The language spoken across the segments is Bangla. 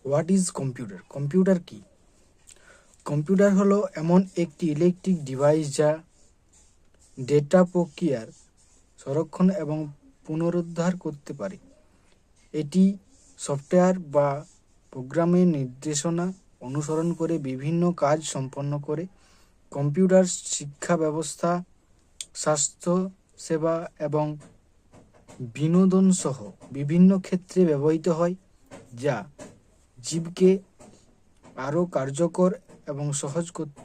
What is computer? কম্পিউটার কি? কম্পিউটার হলো এমন একটি ইলেকট্রিক ডিভাইস যা ডেটা প্রক্রিয়ার সংরক্ষণ এবং পুনরুদ্ধার করতে পারে। এটি সফটওয়্যার বা প্রোগ্রামের নির্দেশনা অনুসরণ করে বিভিন্ন কাজ সম্পন্ন করে। কম্পিউটার শিক্ষা ব্যবস্থা, স্বাস্থ্য সেবা এবং বিনোদন সহ বিভিন্ন ক্ষেত্রে ব্যবহৃত হয়, যা জীবকে আরও কার্যকর এবং সহজ করতে।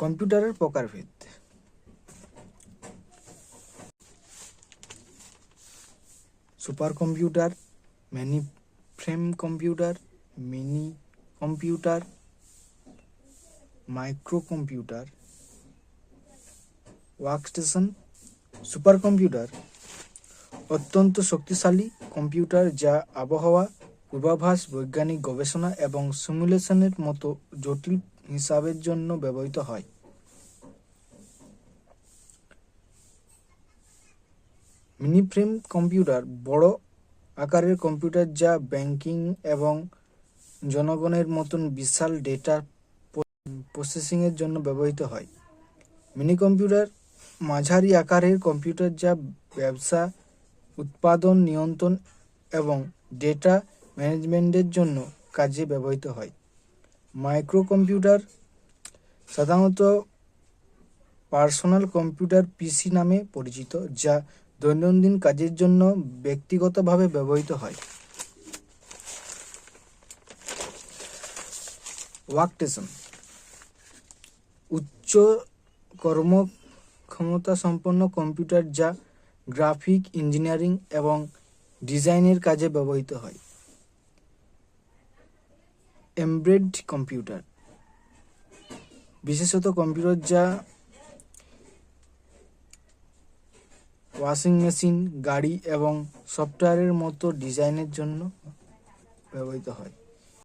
কম্পিউটারের প্রকারভেদ: super computer, mainframe computer, mini computer, micro computer, workstation. Super computer অত্যন্ত শক্তিশালী কম্পিউটার যা আবহাওয়া পূর্বাভাস, বৈজ্ঞানিক গবেষণা এবং সিমুলেশনের মতো জটিল হিসাবের জন্য ব্যবহৃত হয়। মিনিফ্রেম কম্পিউটার বড় আকারের কম্পিউটার যা ব্যাংকিং এবং জনগণের মতন বিশাল ডেটা প্রসেসিংয়ের জন্য ব্যবহৃত হয়। মিনি কম্পিউটার মাঝারি আকারের কম্পিউটার যা ব্যবসা, উৎপাদন নিয়ন্ত্রণ এবং ডেটা ম্যানেজমেন্টের জন্য কাজে ব্যবহৃত হয়। মাইক্রো কম্পিউটার সাধারণত পার্সোনাল কম্পিউটার পিসি নামে পরিচিত, যা দৈনন্দিন কাজের জন্য ব্যক্তিগতভাবে ব্যবহৃত হয়। ওয়ার্কস্টেশন উচ্চ কর্মক্ষমতা সম্পন্ন কম্পিউটার যা গ্রাফিক ইঞ্জিনিয়ারিং এবং ডিজাইনের কাজে ব্যবহৃত হয়। এমবেডেড কম্পিউটার বিশেষত কম্পিউটার যা ওয়াশিং মেশিন, গাড়ি এবং সফটওয়্যারের মতো ডিজাইনের জন্য ব্যবহৃত হয়।